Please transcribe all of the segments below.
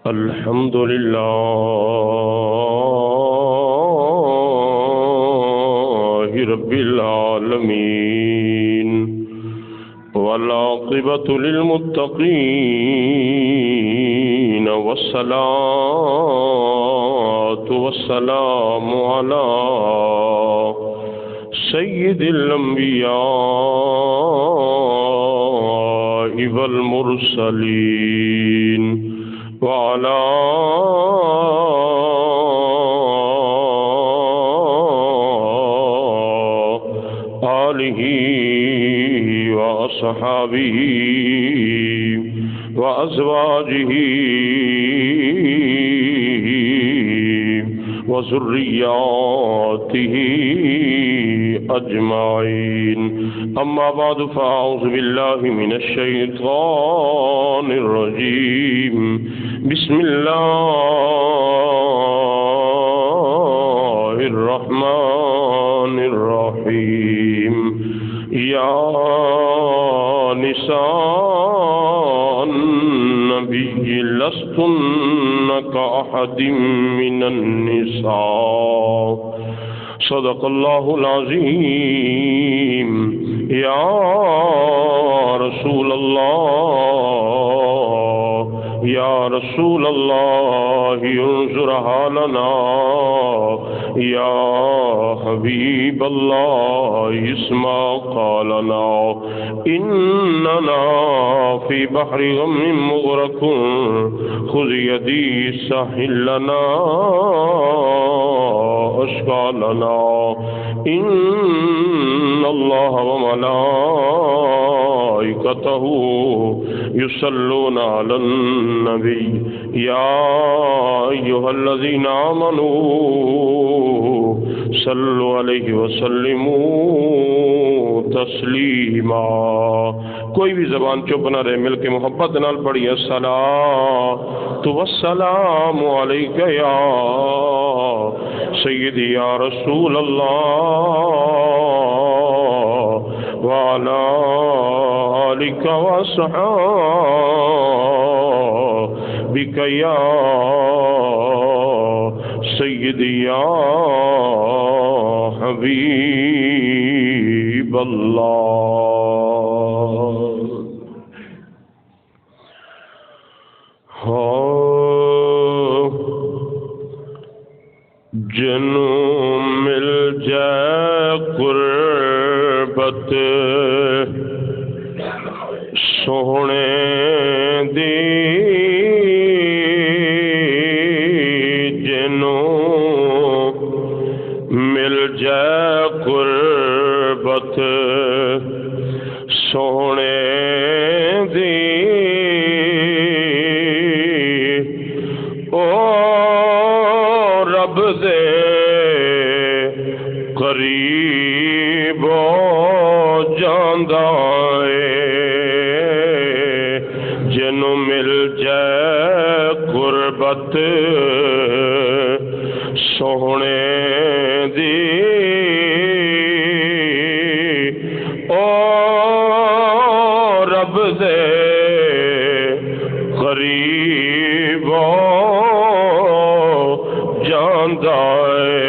الحمد لله رب العالمين والعاقبة للمتقين والصلاة والسلام على سيد الأنبياء والمرسلين وعلى آله وأصحابه وأزواجه وذرياته أجمعين أما بعد فأعوذ بالله من الشيطان الرجيم بسم الله الرحمن الرحيم يا نساء النبي لستن كأحد من النساء صدق الله العظيم يا رسول الله يا رسول الله انظر حالنا يا حبيب الله اسمع قالنا إننا في بحر غم مغرق خذ يدي سهل لنا أشكالنا إن الله وملائكته يصلون على النبي يا أيها الذين آمنوا صلوا عليه وسلموا تسلیما. کوئی بھی زبان چپ نہ رہے، مل کے محبت نال پڑھی الصلاۃ والسلام علیک یا سیدی یا رسول اللہ وعلی آلک وصحابک یا سیدی یا حبیب اللہ. جنو مل جائے قربت سونے دی جنو مل جائے قربت سونے دی او رب دے قریب جاندا اے جنوں مل جائے قربت سونے دی او رب دے قریب جاندا اے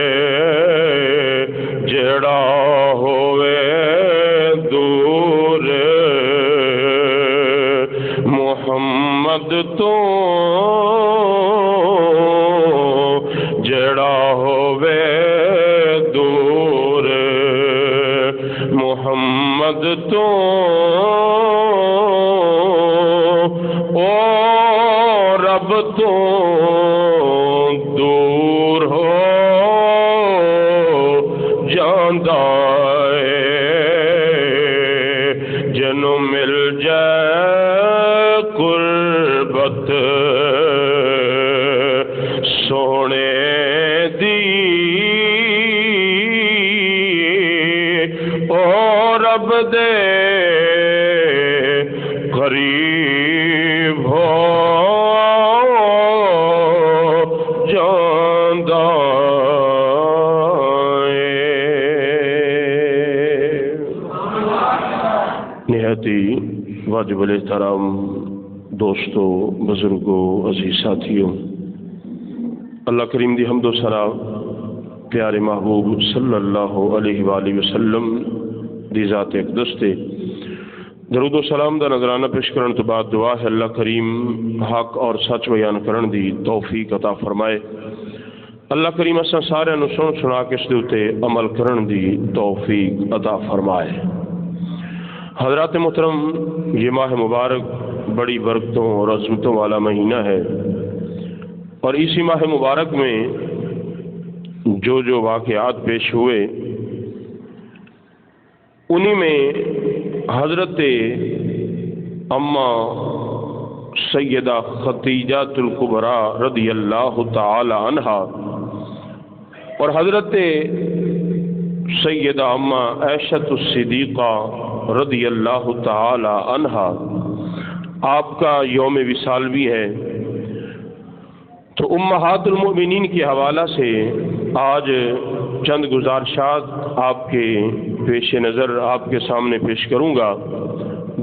جڑا ہووے دور محمد تو جڑا ہووے دور محمد تو او رب تو دور ہو جاندا اے جنوں مل جائے قربت سونے دی او رب دے قریب ہو جاندا نہایت واجب الاحترام دوستو، بزرگوں، عزیز ساتھیوں، اللہ کریم دی حمد و ثنا پیارے محبوب صلی اللہ علیہ وآلہ وسلم دی ذات اقدس تے درود و سلام دا نظرانہ پیش کرن تو بعد دعا ہے اللہ کریم حق اور سچ بیان کرن دی توفیق عطا فرمائے۔ اللہ کریم اساں سارے نو سنا کے اس دے اوتے عمل کرن دی توفیق عطا فرمائے۔ حضرات محترم، یہ ماہ مبارک بڑی برکتوں اور عظمتوں والا مہینہ ہے، اور اسی ماہ مبارک میں جو واقعات پیش ہوئے انہی میں حضرت اماں سیدہ خدیجہ الکبریٰ رضی اللہ تعالی عنہا اور حضرت سیدہ اماں عائشہ الصدیقہ رضی اللہ تعالی عنہا آپ کا یوم وصال بھی ہے، تو امہات المؤمنین کے حوالہ سے آج چند گزارشات آپ کے پیش نظر آپ کے سامنے پیش کروں گا۔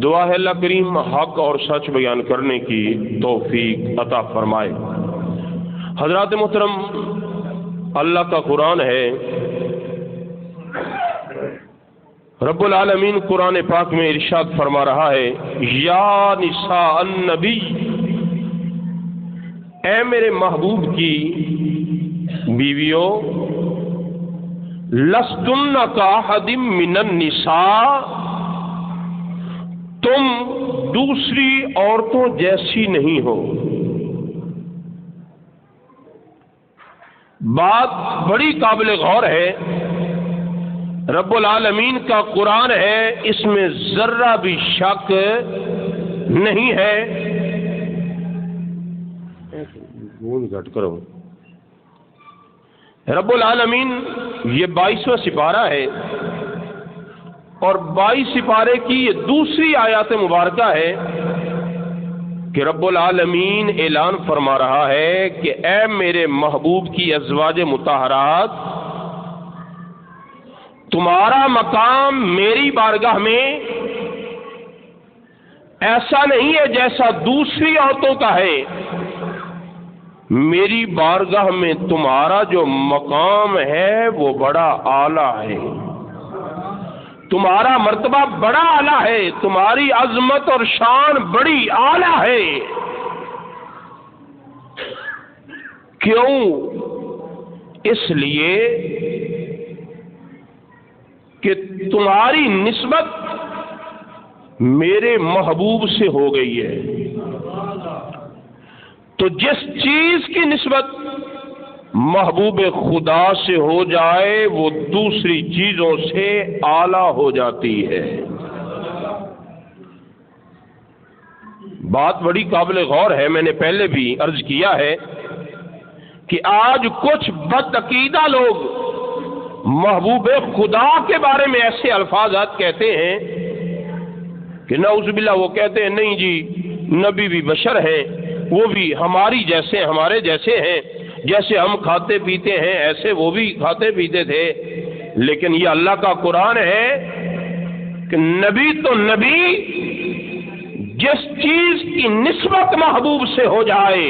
دعا ہے اللہ کریم حق اور سچ بیان کرنے کی توفیق عطا فرمائے۔ حضرات محترم، اللہ کا قرآن ہے، رب العالمین قرآن پاک میں ارشاد فرما رہا ہے، یا نساء النبی، اے میرے محبوب کی بیویوں، لستن کاحد من النساء، تم دوسری عورتوں جیسی نہیں ہو۔ بات بڑی قابل غور ہے، رب العالمین کا قرآن ہے، اس میں ذرہ بھی شک نہیں ہے۔ رب العالمین، یہ 22واں سپارہ ہے، اور 22 سپارے کی یہ دوسری آیات مبارکہ ہے کہ رب العالمین اعلان فرما رہا ہے کہ اے میرے محبوب کی ازواج مطہرات، تمہارا مقام میری بارگاہ میں ایسا نہیں ہے جیسا دوسری عورتوں کا ہے۔ میری بارگاہ میں تمہارا جو مقام ہے وہ بڑا اعلیٰ ہے، تمہارا مرتبہ بڑا اعلیٰ ہے، تمہاری عظمت اور شان بڑی اعلیٰ ہے۔ کیوں؟ اس لیے کہ تمہاری نسبت میرے محبوب سے ہو گئی ہے، تو جس چیز کی نسبت محبوب خدا سے ہو جائے وہ دوسری چیزوں سے اعلیٰ ہو جاتی ہے۔ بات بڑی قابل غور ہے، میں نے پہلے بھی عرض کیا ہے کہ آج کچھ بدعقیدہ لوگ محبوب خدا کے بارے میں ایسے الفاظات کہتے ہیں کہ نعوذ باللہ، وہ کہتے ہیں نہیں جی نبی بھی بشر ہیں، وہ بھی ہماری جیسے ہمارے جیسے ہیں، جیسے ہم کھاتے پیتے ہیں ایسے وہ بھی کھاتے پیتے تھے۔ لیکن یہ اللہ کا قرآن ہے کہ نبی تو نبی، جس چیز کی نسبت محبوب سے ہو جائے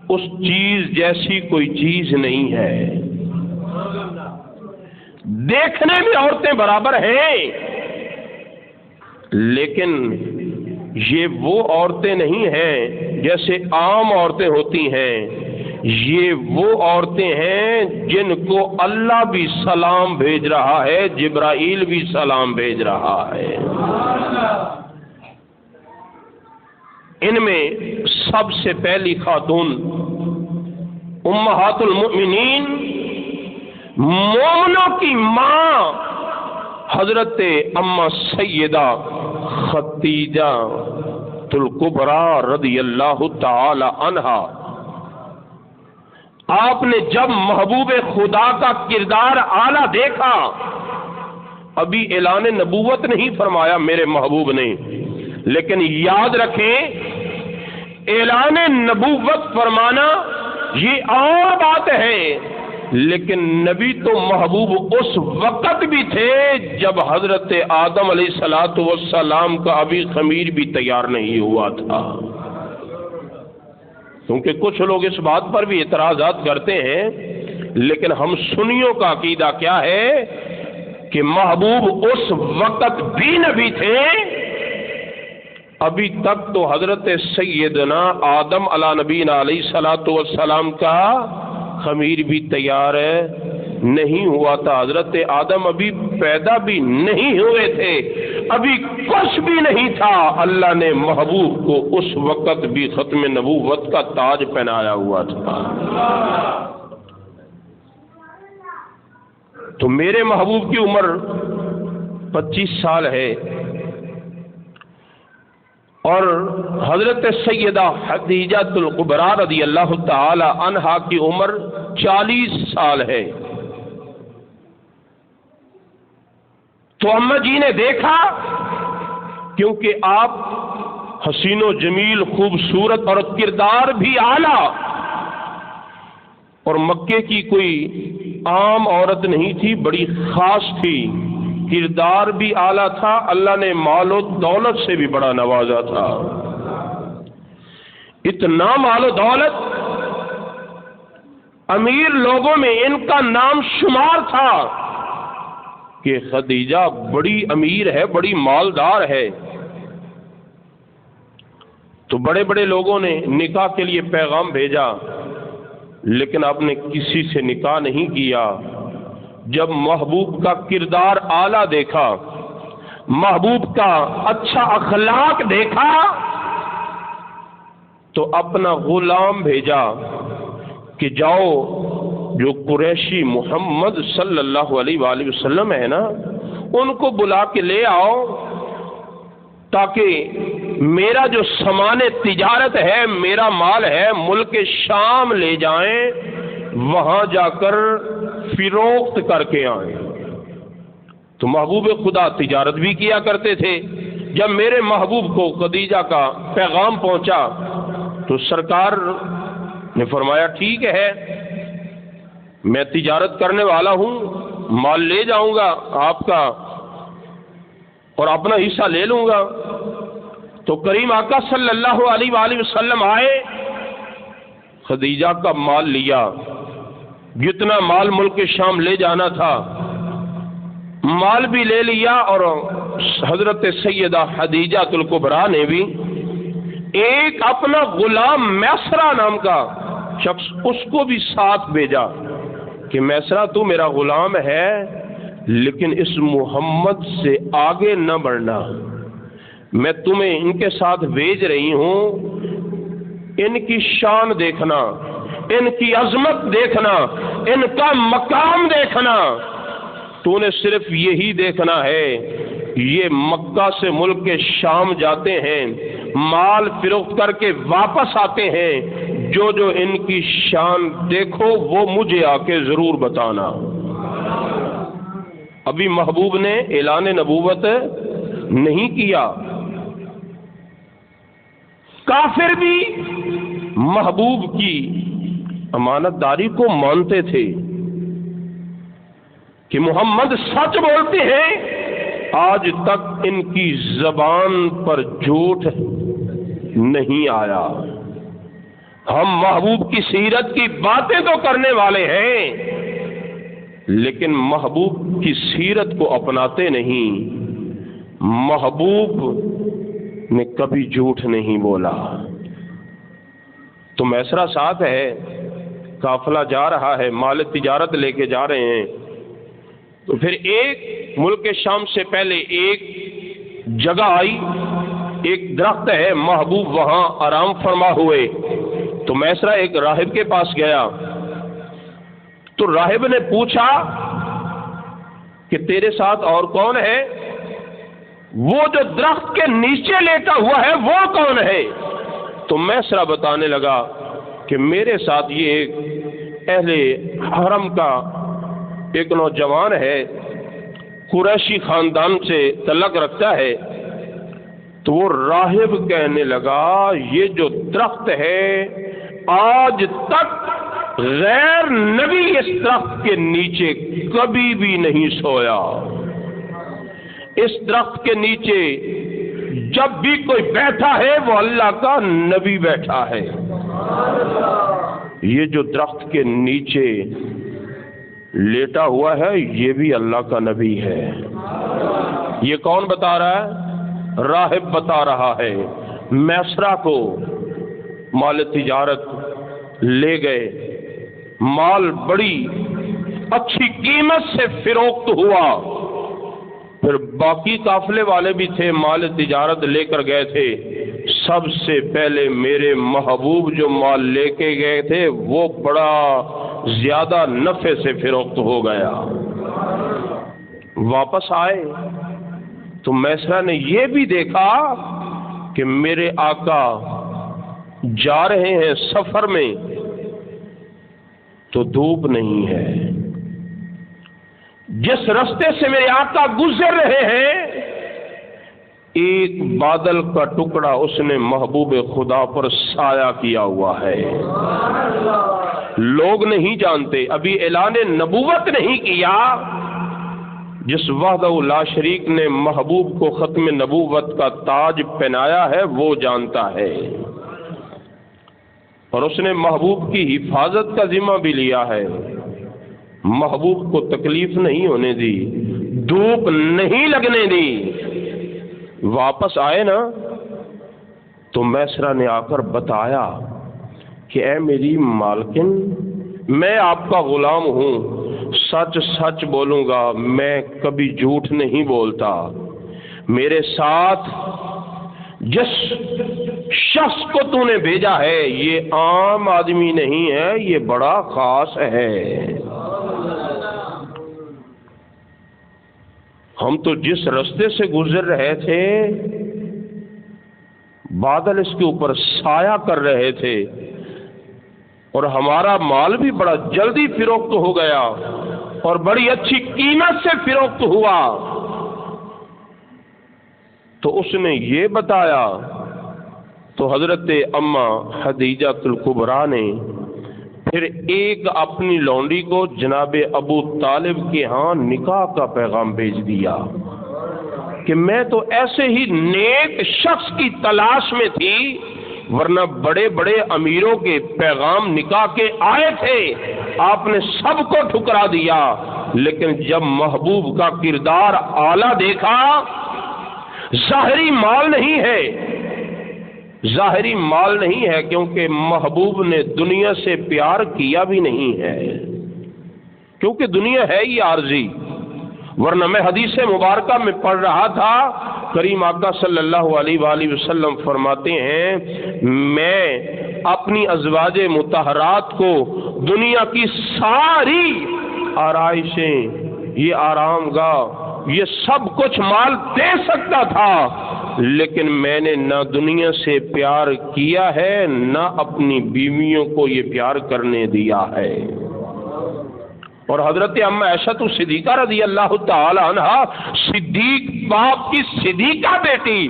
اس چیز جیسی کوئی چیز نہیں ہے۔ دیکھنے میں عورتیں برابر ہیں، لیکن یہ وہ عورتیں نہیں ہیں جیسے عام عورتیں ہوتی ہیں، یہ وہ عورتیں ہیں جن کو اللہ بھی سلام بھیج رہا ہے، جبرائیل بھی سلام بھیج رہا ہے۔ ان میں سب سے پہلی خاتون امہات المؤمنین، مومنوں کی ماں حضرت اما سیدہ خدیجہ الکبریٰ رضی اللہ تعالی عنہا، آپ نے جب محبوب خدا کا کردار اعلیٰ دیکھا، ابھی اعلان نبوت نہیں فرمایا میرے محبوب نے، لیکن یاد رکھیں اعلان نبوت فرمانا یہ اور بات ہے، لیکن نبی تو محبوب اس وقت بھی تھے جب حضرت آدم علیہ الصلوۃ والسلام کا ابھی خمیر بھی تیار نہیں ہوا تھا. کیونکہ کچھ لوگ اس بات پر بھی اعتراضات کرتے ہیں، لیکن ہم سنیوں کا عقیدہ کیا ہے کہ محبوب اس وقت بھی نبی تھے. ابھی تک تو حضرت سیدنا آدم علی نبینا علیہ الصلوۃ والسلام کا خمیر بھی تیار نہیں ہوا تھا. حضرت آدم ابھی پیدا بھی نہیں ہوئے تھے، ابھی کچھ بھی نہیں تھا. اللہ نے محبوب کو اس وقت بھی ختم نبوت کا تاج پہنایا ہوا تھا. تو میرے محبوب کی عمر 25 سال ہے اور حضرت سیدہ خدیجہ الکبریٰ رضی اللہ تعالی عنہا کی عمر 40 سال ہے. تو اماں جی نے دیکھا، کیونکہ آپ حسین و جمیل خوبصورت اور کردار بھی اعلیٰ، اور مکے کی کوئی عام عورت نہیں تھی، بڑی خاص تھی، کردار بھی اعلیٰ تھا، اللہ نے مال و دولت سے بھی بڑا نوازا تھا. اتنا مال و دولت، امیر لوگوں میں ان کا نام شمار تھا کہ خدیجہ بڑی امیر ہے، بڑی مالدار ہے. تو بڑے بڑے لوگوں نے نکاح کے لیے پیغام بھیجا، لیکن آپ نے کسی سے نکاح نہیں کیا. جب محبوب کا کردار اعلیٰ دیکھا، محبوب کا اچھا اخلاق دیکھا، تو اپنا غلام بھیجا کہ جاؤ جو قریشی محمد صلی اللہ علیہ وآلہ وسلم ہے نا، ان کو بلا کے لے آؤ تاکہ میرا جو سامان تجارت ہے، میرا مال ہے، ملک شام لے جائیں، وہاں جا کر فروخت کر کے آئیں. تو محبوب خدا تجارت بھی کیا کرتے تھے. جب میرے محبوب کو خدیجہ کا پیغام پہنچا تو سرکار نے فرمایا ٹھیک ہے، میں تجارت کرنے والا ہوں، مال لے جاؤں گا آپ کا اور اپنا حصہ لے لوں گا. تو کریم آقا صلی اللہ علیہ وآلہ وسلم آئے، خدیجہ کا مال لیا، جتنا مال ملک شام لے جانا تھا مال بھی لے لیا، اور حضرت سیدہ خدیجہ الکبریٰ نے بھی ایک اپنا غلام میسرہ نام کا شخص، اس کو بھی ساتھ بھیجا کہ میسرہ تو میرا غلام ہے، لیکن اس محمد سے آگے نہ بڑھنا، میں تمہیں ان کے ساتھ بھیج رہی ہوں، ان کی شان دیکھنا، ان کی عظمت دیکھنا، ان کا مقام دیکھنا. تو نے صرف یہی دیکھنا ہے، یہ مکہ سے ملک شام جاتے ہیں، مال فروخت کر کے واپس آتے ہیں، جو جو ان کی شان دیکھو وہ مجھے آ کے ضرور بتانا. ابھی محبوب نے اعلان نبوت نہیں کیا. کافر بھی محبوب کی امانت داری کو مانتے تھے کہ محمد سچ بولتے ہیں، آج تک ان کی زبان پر جھوٹ نہیں آیا. ہم محبوب کی سیرت کی باتیں تو کرنے والے ہیں، لیکن محبوب کی سیرت کو اپناتے نہیں. محبوب نے کبھی جھوٹ نہیں بولا. تو میسرہ ساتھ ہے، قافلہ جا رہا ہے، مال تجارت لے کے جا رہے ہیں. تو پھر ایک ملک شام سے پہلے ایک جگہ آئی، ایک درخت ہے، محبوب وہاں آرام فرما ہوئے. تو میسرہ ایک راہب کے پاس گیا، تو راہب نے پوچھا کہ تیرے ساتھ اور کون ہے؟ وہ جو درخت کے نیچے لیٹا ہوا ہے وہ کون ہے؟ تو میسرہ بتانے لگا کہ میرے ساتھ یہ ایک اہل حرم کا ایک نوجوان ہے، قریشی خاندان سے تعلق رکھتا ہے. تو وہ راہب کہنے لگا یہ جو درخت ہے آج تک غیر نبی اس درخت کے نیچے کبھی بھی نہیں سویا. اس درخت کے نیچے جب بھی کوئی بیٹھا ہے وہ اللہ کا نبی بیٹھا ہے. یہ جو درخت کے نیچے لیٹا ہوا ہے یہ بھی اللہ کا نبی ہے. یہ کون بتا رہا ہے؟ راہب بتا رہا ہے. میسرہ کو مال تجارت لے گئے، مال بڑی اچھی قیمت سے فروخت ہوا. پھر باقی قافلے والے بھی تھے، مال تجارت لے کر گئے تھے. سب سے پہلے میرے محبوب جو مال لے کے گئے تھے وہ بڑا زیادہ نفع سے فروخت ہو گیا. واپس آئے تو میسرہ نے یہ بھی دیکھا کہ میرے آقا جا رہے ہیں سفر میں تو دھوپ نہیں ہے. جس رستے سے میرے آقا گزر رہے ہیں ایک بادل کا ٹکڑا اس نے محبوب خدا پر سایہ کیا ہوا ہے. لوگ نہیں جانتے، ابھی اعلان نبوت نہیں کیا. جس وحدہ لا شریک نے محبوب کو ختم نبوت کا تاج پہنایا ہے وہ جانتا ہے، اور اس نے محبوب کی حفاظت کا ذمہ بھی لیا ہے. محبوب کو تکلیف نہیں ہونے دی، دھوپ نہیں لگنے دی. واپس آئے نا تو میسرہ نے آ کر بتایا کہ اے میری مالکن، میں آپ کا غلام ہوں، سچ سچ بولوں گا، میں کبھی جھوٹ نہیں بولتا. میرے ساتھ جس شخص کو تو نے بھیجا ہے یہ عام آدمی نہیں ہے، یہ بڑا خاص ہے. ہم تو جس رستے سے گزر رہے تھے بادل اس کے اوپر سایہ کر رہے تھے اور ہمارا مال بھی بڑا جلدی فروخت ہو گیا اور بڑی اچھی قیمت سے فروخت ہوا. تو اس نے یہ بتایا تو حضرت اماں خدیجہ الکبریٰ نے پھر ایک اپنی لونڈی کو جناب ابو طالب کے ہاں نکاح کا پیغام بھیج دیا کہ میں تو ایسے ہی نیک شخص کی تلاش میں تھی، ورنہ بڑے بڑے امیروں کے پیغام نکاح کے آئے تھے، آپ نے سب کو ٹھکرا دیا. لیکن جب محبوب کا کردار اعلیٰ دیکھا، ظاہری مال نہیں ہے، ظاہری مال نہیں ہے، کیونکہ محبوب نے دنیا سے پیار کیا بھی نہیں ہے، کیونکہ دنیا ہے ہی عارضی. ورنہ میں حدیث مبارکہ میں پڑھ رہا تھا، کریم آقا صلی اللہ علیہ وآلہ وسلم فرماتے ہیں میں اپنی ازواج مطہرات کو دنیا کی ساری آرائشیں، یہ آرام گاہ، یہ سب کچھ مال دے سکتا تھا، لیکن میں نے نہ دنیا سے پیار کیا ہے نہ اپنی بیویوں کو یہ پیار کرنے دیا ہے. اور حضرت اما عائشہ صدیقہ رضی اللہ تعالی عنہ، صدیق باپ کی صدیقہ بیٹی،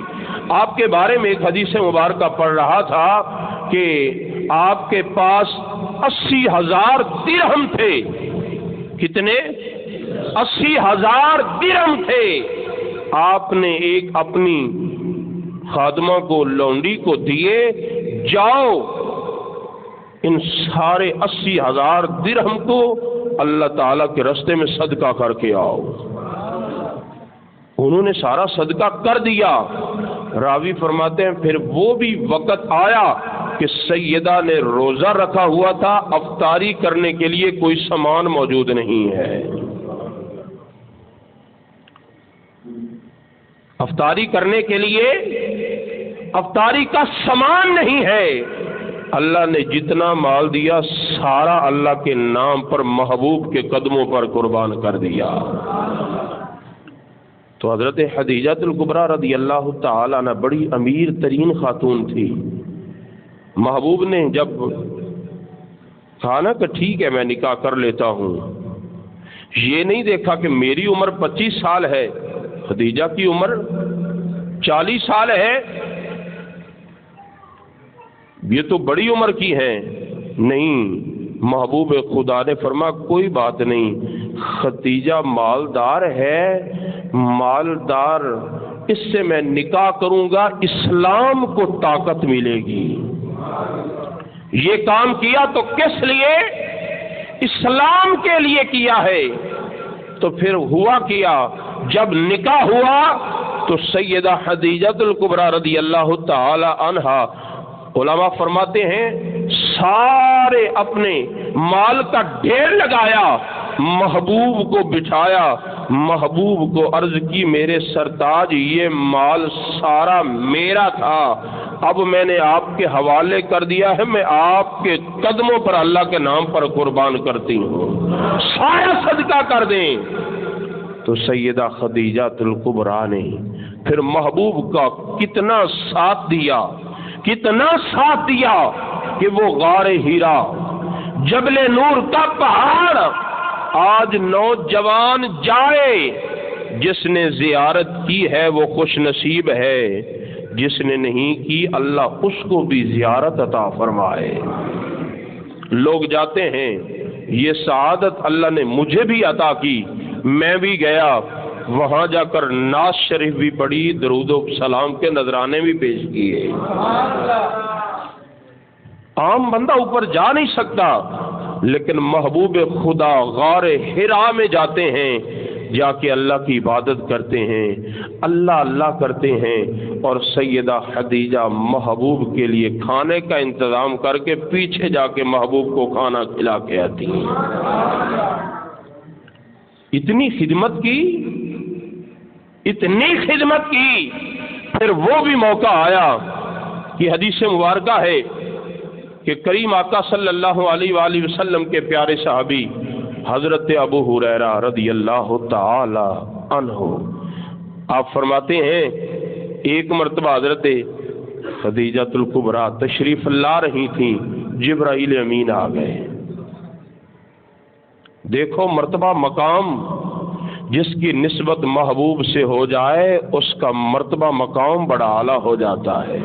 آپ کے بارے میں ایک حدیث مبارکہ پڑھ رہا تھا کہ آپ کے پاس 80,000 درہم تھے. کتنے؟ 80,000 درہم تھے. آپ نے ایک اپنی خادمہ کو، لونڈی کو دیے، جاؤ ان سارے 80,000 درہم کو اللہ تعالیٰ کے راستے میں صدقہ کر کے آؤ. انہوں نے سارا صدقہ کر دیا. راوی فرماتے ہیں پھر وہ بھی وقت آیا کہ سیدہ نے روزہ رکھا ہوا تھا، افطاری کرنے کے لیے کوئی سامان موجود نہیں ہے. افطاری کرنے کے لیے افطاری کا سامان نہیں ہے. اللہ نے جتنا مال دیا سارا اللہ کے نام پر محبوب کے قدموں پر قربان کر دیا. تو حضرت خدیجہ الکبریٰ رضی اللہ تعالی عنہ بڑی امیر ترین خاتون تھی. محبوب نے جب کہا نا کہ ٹھیک ہے میں نکاح کر لیتا ہوں، یہ نہیں دیکھا کہ میری عمر 25 سال ہے، خدیجہ کی عمر 40 سال ہے، یہ تو بڑی عمر کی ہیں. نہیں، محبوب خدا نے فرمایا کوئی بات نہیں، خدیجہ مالدار ہے، مالدار، اس سے میں نکاح کروں گا، اسلام کو طاقت ملے گی۔ یہ کام کیا تو کس لیے؟ اسلام کے لیے کیا ہے۔ تو پھر ہوا کیا، جب نکاح ہوا تو سیدہ خدیجہ الکبریٰ رضی اللہ تعالی عنہا، علماء فرماتے ہیں سارے اپنے مال کا ڈھیر لگایا، محبوب کو بٹھایا، محبوب کو عرض کی میرے سرتاج یہ مال سارا میرا تھا، اب میں نے آپ کے حوالے کر دیا ہے، میں آپ کے قدموں پر اللہ کے نام پر قربان کرتی ہوں، سارا صدقہ کر دیں۔ تو سیدہ خدیجہ الکبریٰ نے پھر محبوب کا کتنا ساتھ دیا، کتنا ساتھ دیا کہ وہ غار ہیرا، جبل نور کا پہاڑ آج نوجوان جائے، جس نے زیارت کی ہے وہ خوش نصیب ہے، جس نے نہیں کی اللہ اس کو بھی زیارت عطا فرمائے۔ لوگ جاتے ہیں، یہ سعادت اللہ نے مجھے بھی عطا کی، میں بھی گیا، وہاں جا کر ناز شریف بھی پڑھی، درود و سلام کے نذرانے بھی پیش کیے۔ عام بندہ اوپر جا نہیں سکتا، لیکن محبوب خدا غار حرا میں جاتے ہیں، جا کے اللہ کی عبادت کرتے ہیں، اللہ اللہ کرتے ہیں، اور سیدہ خدیجہ محبوب کے لیے کھانے کا انتظام کر کے پیچھے جا کے محبوب کو کھانا کھلا کے آتی ہیں۔ اتنی خدمت کی، اتنی خدمت کی۔ پھر وہ بھی موقع آیا کہ حدیث مبارکہ ہے کہ کریم آقا صلی اللہ علیہ وآلہ وسلم کے پیارے صحابی حضرت ابو ہریرہ رضی اللہ تعالی عنہ، آپ فرماتے ہیں ایک مرتبہ حضرت خدیجہ الکبریٰ تشریف لا رہی تھیں، جبرائیل امین آ گئے۔ دیکھو مرتبہ مقام، جس کی نسبت محبوب سے ہو جائے اس کا مرتبہ مقام بڑا اعلیٰ ہو جاتا ہے۔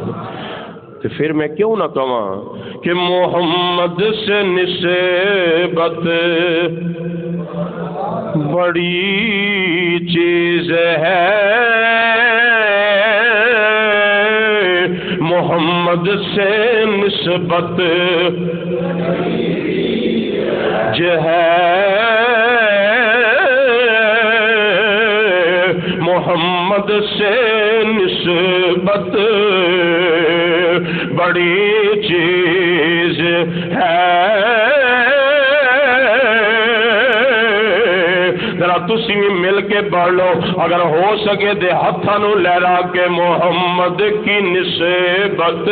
تو پھر میں کیوں نہ کہوں کہ محمد سے نسبت بڑی چیز ہے، محمد سے نسبت جو ہے، محمد سے نسبت بڑی چیز ہے۔ ذرا تسی بھی مل کے پڑھ لو، اگر ہو سکے دے ہاتھاں نو لہرا کے محمد کی نسبت،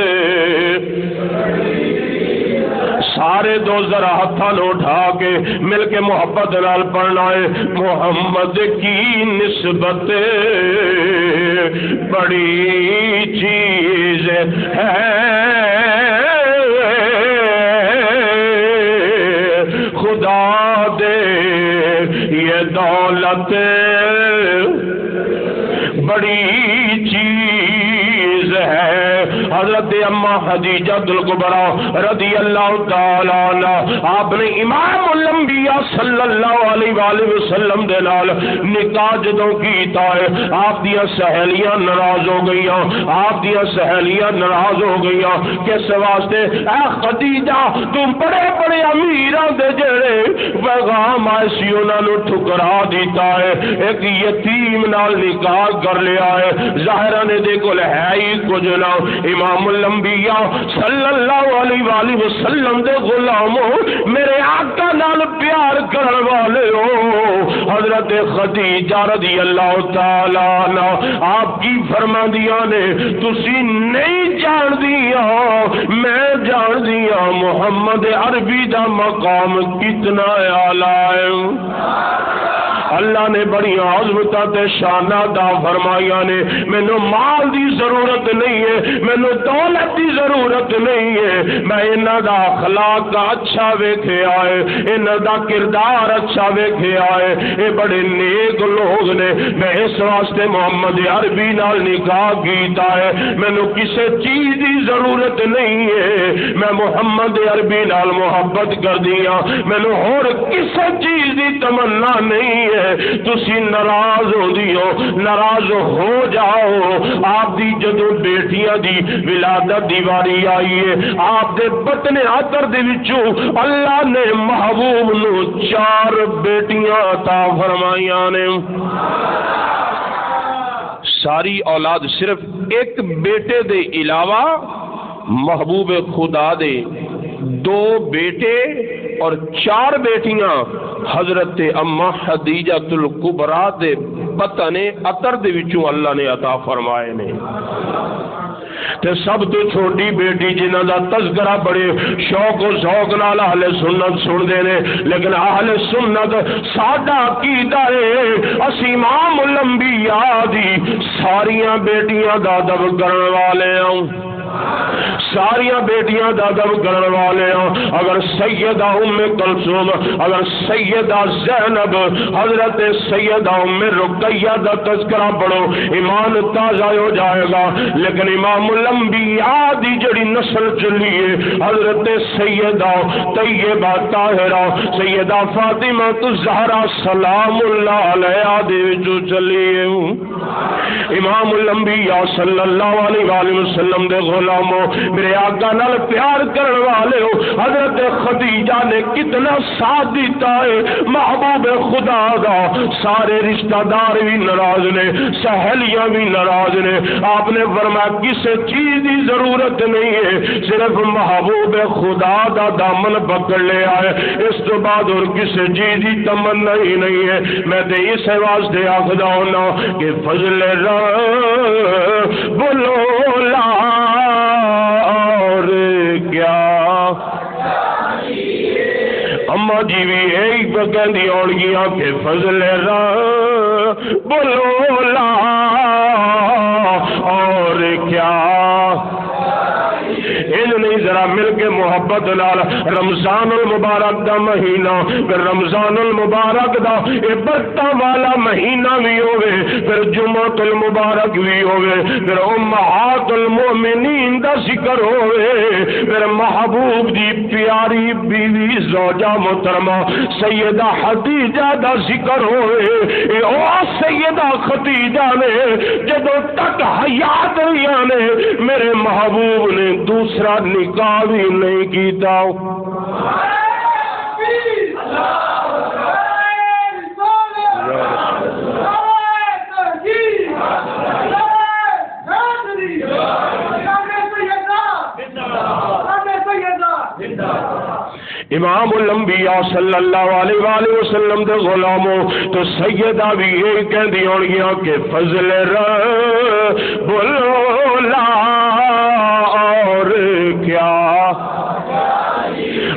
سارے دو ذرا ہاتھاں نو اٹھا کے مل کے محبت نال پڑھنا ہے، محمد کی نسبت بڑی چیز ہے، خدا دے یہ دولت بڑی چیز ہے۔ حضرت اما خدیجہ الکبریٰ رضی اللہ تعالی عنہ، آپ نے امام الانبیاء صلی اللہ علیہ وآلہ وسلم دے نال نکاح جدوں کیتا ہے، آپ دیاں سہیلیاں ناراض ہو گئیاں، آپ دیاں سہیلیاں ناراض ہو گئیاں، کس واسطے؟ اے خدیجہ تم بڑے بڑے امیراں دے جڑے پیغام آئے سی انہاں نو ٹھکرا دیتا ہے، ایک یتیم نال نکاح کر لیا ہے، ظاہرہ نے دے کول ہے ہی کچھ نہ۔ امام الانبیاء صلی اللہ علیہ وآلہ وسلم دے غلاموں، میرے آقا نال پیار کرن والے ہو، حضرت خدیجہ رضی اللہ تعالی عنہ آپ کی فرما دیا نے تسی نہیں جان دیا، میں جان دیا محمد عربی دا مقام کتنا اعلیٰ ہے۔ اللہ نے بڑی عظمتاں تے شاناں عطا فرمائیاں نے. مینوں مال دی ضرورت نہیں ہے, مینوں دولت دی ضرورت نہیں ہے, میں انہاں دا اخلاق اچھا ویکھیا ہے, انہاں دا کردار اچھا ویکھیا ہے, اے بڑے نیک لوگ نے. میں اس واسطے محمد عربی نال نکاح کیتا ہے, مینوں کسے چیز دی ضرورت نہیں ہے, میں محمد عربی نال محبت کر دیا, مینوں ہور کسے چیز دی تمنا نہیں ہے. تسی ناراض ہو دیو, ناراض ہو جاؤ. آپ دی جدوں بیٹیاں دی ولادت دی واری آئی ہے, آپ دے بطن عطر دے وچوں اللہ نے محبوب نو 4 بیٹیاں عطا فرمائیاں نے. ساری اولاد صرف ایک بیٹے دے علاوہ محبوب خدا دے 2 بیٹے اور 4 بیٹیاں حضرت اما خدیجۃ الکبریٰ دے بطن عطر دے وچوں اللہ نے عطا فرمائے نے. تے سب تو چھوٹی بیٹی جنہاں دا تذکرہ بڑے شوق و ذوق نال اہل سنت سنتے ہیں, لیکن اہل سنت ساڈا عقیدہ ہے اسی امام الانبیاء دی ساریاں بیٹیاں دا ادب کرن والے ہوں, ساریاں بیٹیاں دا ادب کرن والے ہوں. اگر سیدہ ام کلثوم, اگر سیدہ زینب, حضرت سیدہ ام رقیہ دا تذکرہ پڑھو ایمان تازہ ہو جائے گا. لیکن امام الانبیاء دی جڑی نسل چلی ہے حضرت سیدہ طیبہ طاہرہ سیدہ فاطمہ الزہرا سلام اللہ علیہا دے وچوں چلی ہے. امام الانبیاء صلی اللہ علیہ وآلہ وسلم دے غلاموں, میرے آقا نال پیار کرن والے ہو, حضرت خدیجہ نے کتنا ساتھ دیتا ہے محبوب خدا دا. سارے رشتہ دار بھی ناراض نے, سہیلیاں بھی ناراض نے. آپ نے فرمایا کسی چیز دی ضرورت نہیں ہے, صرف محبوب خدا دا دامن پکڑ لے آئے, اس تو بعد اور کسی چیز دی تمنا ہی نہیں ہے. میں تے اس واسطے آخدا ہونا کہ فضل بولو لا اور کیا. اما جی بھی یہی کہندی ہون گیاں کہ فضل بولو لا اور کیا. نہیں ذرا مل کے محبت نال رمضان المبارک دا مہینہ, پھر رمضان المبارک دا اے برکتاں والا مہینہ بھی ہوئے, پھر جمعۃ المبارک بھی ہوئے, پھر امہات المومنین دا ذکر ہوئے, پھر محبوب دی پیاری بیوی زوجہ محترمہ سیدہ خدیجہ دا ذکر ہوئے. اے او سیدہ خدیجہ نے جدوں تک حیات رہیاں نے میرے محبوب نے دوسرا نکاح بھی نہیں کیتا. امام الانبیاء صلی اللہ علیہ وآلہ وسلم دے غلاموں تو سیدہ بھی یہی کہندی ہونگیاں کہ فضل بولو لا اور کیا.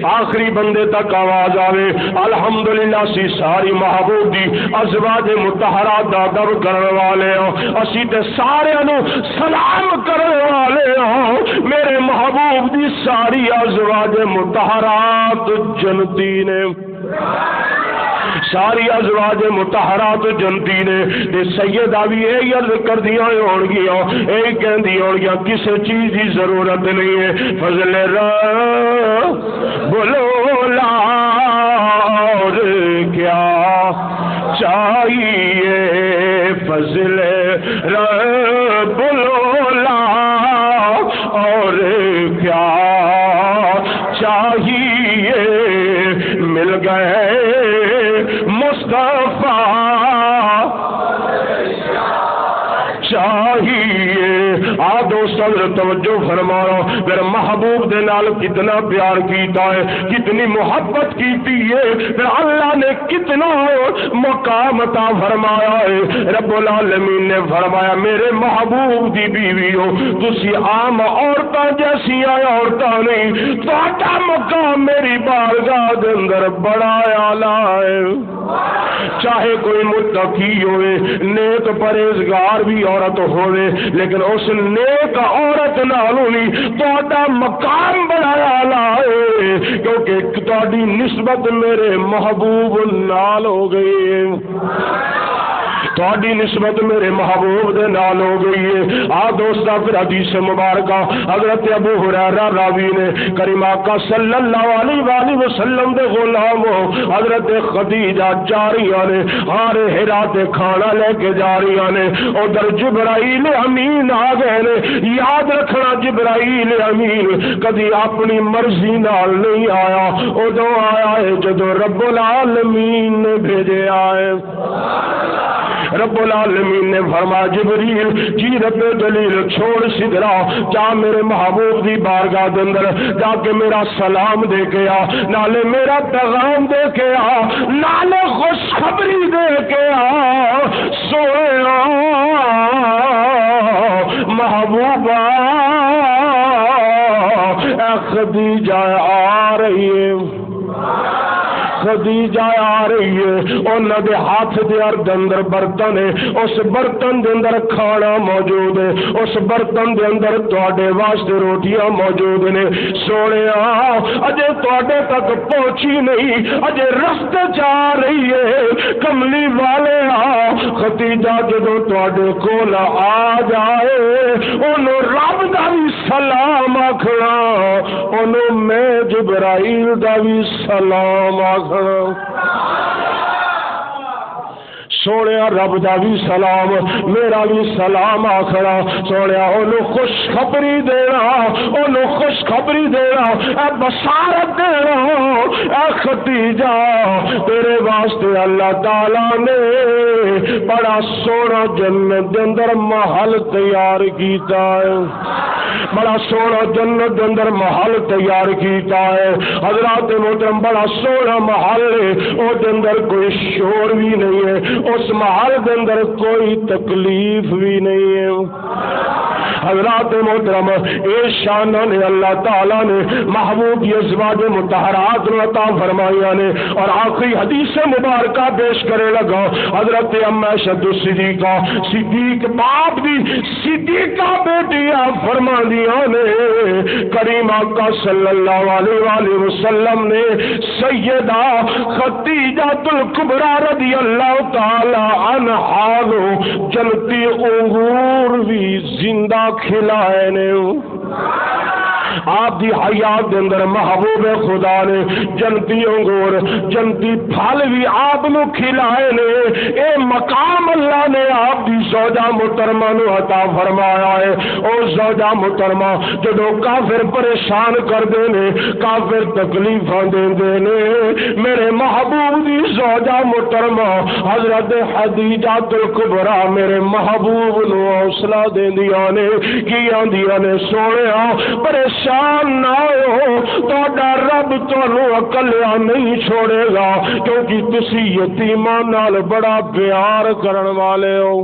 آخری بندے تک آواز آوے الحمدللہ سی ساری محبوب دی ازواج مطہرات دا ادب کرنے والے ہوں, اسی تے سارے نو سلام کرنے والے ہوں. میرے محبوب دی ساری ازواج مطہرات جنتی نے, ساری ازواج مطہرات جنتی نے. تے سیدہ بھی یہی عرض کر دیا ہون گیا, یہی کہندی ہون گیا کسی چیز کی ضرورت نہیں ہے. فضل بولو لا اور کیا چاہیے, فضل بولو لا اور کیا چاہیے. مل گئے مصطفیٰ چاہیے. دوست توجہ فرماؤ, میرے محبوب دے نال کتنا پیار کیتا ہے، کتنی محبت کیتی ہے، پھر اللہ نے کتنا مقام عطا فرمایا ہے۔ رب العالمین نے فرمایا میرے محبوب دی بیوی ہو، تسی عام عورتاں جیسی عورتاں نہیں، تہاڈا مقام میری بارگاہ دے اندر بڑا اعلیٰ ہے۔ چاہے کوئی متقی ہوئے، نیک پرہیزگار بھی عورت ہوئے، لیکن اس نیک عورت نالوں نہیں تہاڈا مقام بڑا اعلیٰ ہے، کیونکہ تہاڈی نسبت میرے محبوب نال ہو گئی ہے، تہاڈی نسبت میرے محبوب دے نال ہو گئی ہے۔ آ دوستا پھر حدیث مبارکہ حضرت ابو ہریرہ راوی نے کریم آقا صلی اللہ علیہ وآلہ وسلم دے غلام حضرت خدیجہ جاریاں نے ہار ہرا تے کھانا لے کے جاریاں نے، ادھر جبرائیل امین آ گئے نے۔ یاد رکھنا جبرائیل امین کدی اپنی مرضی نال نہیں آیا، ادو آیا ہے جدو رب العالمین نے بھیجے آئے۔ رب العالمین نے فرمایا جبریل جی رب جلیل چھوڑ سدرا، جا میرے محبوب دی بارگاہ دے اندر جا کے میرا سلام دے کے آ، نالے میرا پیغام دے کے آ، نالے خوشخبری دے کے آ، سویا محبوبہ اے خدیجہ آ رہی ہے، خدیجہ آ رہی ہے، انہاں دے ہاتھ دے اندر برتن ہے، اس برتن دے اندر کھانا موجود ہے، اس برتن دے اندر تواڈے واسطے روٹیاں موجود نے۔ سونیا اجے تواڈے تک پہنچی نہیں، اجے رستے جا رہی ہے، کملی والے خدیجہ جدوں تواڈے کول آ جائے اونوں رب دا بھی سلام آکھنا، اونوں میں جبرائیل دا بھی سلام آکھنا، سونے رب دا بھی سلام میرا بھی سلام آخنا، سونے انہوں خوشخبری دینا، انہوں خوشخبری دینا، اے بشارت دینا، اے خدیجہ تیرے واسطے اللہ تعالیٰ نے بڑا سونا جنت دے اندر محل تیار کیتا ہے، بڑا سونا جنت دے اندر محل تیار کیتا ہے۔ حضرات محترم بڑا سونا محل ہے، او دے اندر کوئی شور بھی نہیں ہے، اس محل دے اندر کوئی تکلیف بھی نہیں ہے۔ حضرات محترم اے شان نے اللہ تعالیٰ نے محبوب کی ازواج مطہرات عطا فرمائیاں نے، اور آخری حدیث مبارکہ پیش کرے لگا حضرت ام عائشہ صدیقہ صدیق باپ دی صدیقہ بیٹیاں فرما دیا نے، کریم آقا صلی اللہ علیہ وآلہ وسلم نے سیدہ خدیجہ الکبریٰ رضی اللہ تعالی عنہا کو جنتی انگور بھی زندہ کھلائے نے۔ آپ دی حیات دے اندر محبوب خدا نے جنتی انگور جنتی پھل بھی آپ نو کھلائے نے۔ اے مقام اللہ نے آپ دی زوجہ محترمہ نو عطا فرمایا ہے۔ او زوجہ محترمہ جدو کافر پریشان کر دے نے، کافر تکلیفاں دے نے، میرے محبوب دی زوجہ محترمہ حضرت خدیجہ الکبریٰ میرے محبوب نو حوصلہ دیندیاں نے، کی آندیاں نے سونیا پریشان نہ ہو، تہاڈا رب تانوں اکلیا نہیں چھوڑے گا، کیونکہ تسی یتیماں نال بڑا پیار کرن والے ہو،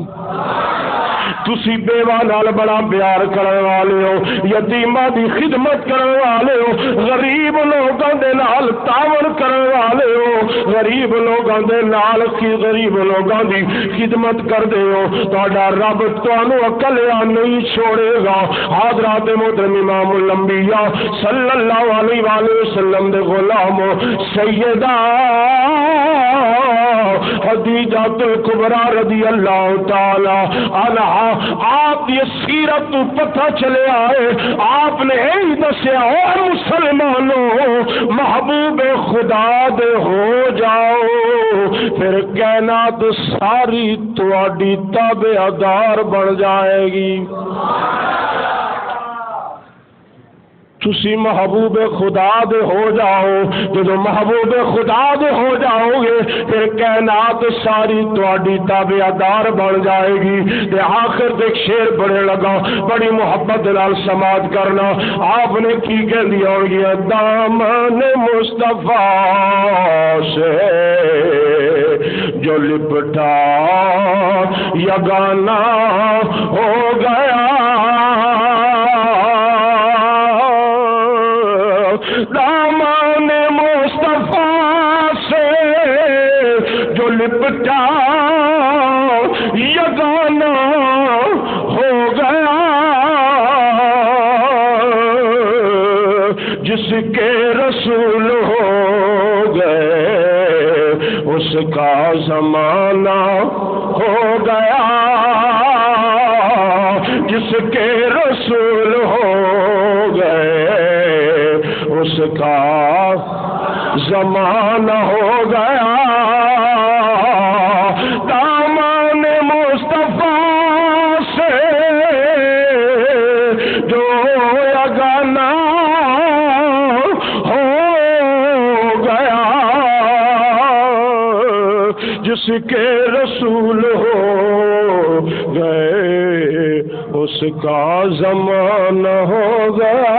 تسی بیوہ نال بڑا پیار کرن والے ہو، یتیماں دی خدمت کرن والے ہو، غریب لوگاں دے نال تعاون کرن والے ہو، غریب لوگاں دے نال غریب لوگاں دی خدمت کردے ہو، تہاڈا رب تانوں اکلیا نہیں چھوڑے گا۔ حضرات محترم امام الانبیاء صلی اللہ علیہ وآلہ وسلم دے غلام سیدہ خدیجہ الکبریٰ رضی اللہ تعالی عنہا آپ یہ سیرت تو پتہ چلے آئے، آپ نے یہی دسیا اور مسلمانوں محبوب خدا دے ہو جاؤ، پھر کائنات ساری تواڈی تابعدار بن جائے گی۔ تسی محبوب خدا دے ہو جاؤ، جدو محبوب خدا دے ہو جاؤ گے پھر کائنات ساری تواڈی تابعدار بن جائے گی۔ تے آخر تے شعر بڑے لگا، بڑی محبت نال سماعت کرنا۔ آپ نے کی کہہ دیا ہوگا، دامن مصطفیٰ سے جو لپٹا یگانہ ہو گیا، دامن مصطفیٰ سے جو لپٹا یگانہ ہو گیا، جس کے رسول ہو گئے اس کا زمانہ ہو گیا، جس کے رسول ہو گئے اس کا زمانہ ہو گیا۔ دامن مصطفیٰ سے جو یگانہ ہو گیا، جس کے رسول ہو گئے اس کا زمانہ ہو گیا۔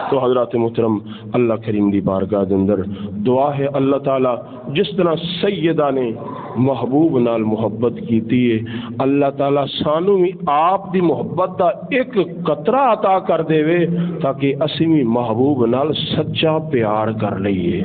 تو حضرات محترم، اللہ کریم دی بارگاہ دے اندر دعا ہے اللہ تعالی جس طرح سیدہ نے محبوب نال محبت کیتی ہے، اللہ تعالی سانو بھی آپ دی محبت دا ایک قطرہ عطا کر دے تاکہ اسی بھی محبوب نال سچا پیار کر لئیے۔